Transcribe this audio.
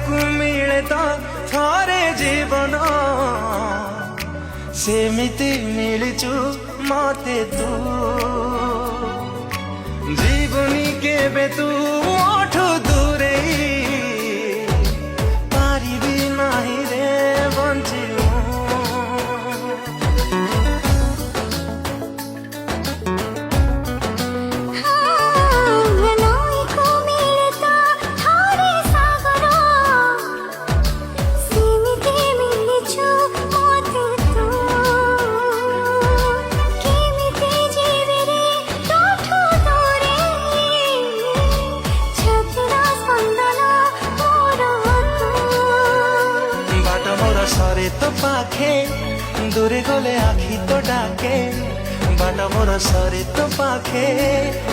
को मिले तो थोरे जीवन सेमिति मिलचु मते तू जीवनी केबे तू मोठु दूरे पारिबी नाही रे बंची सरे तो पाखे दूरे गले आखि तो डाके बाट मोर सरे तो पाखे।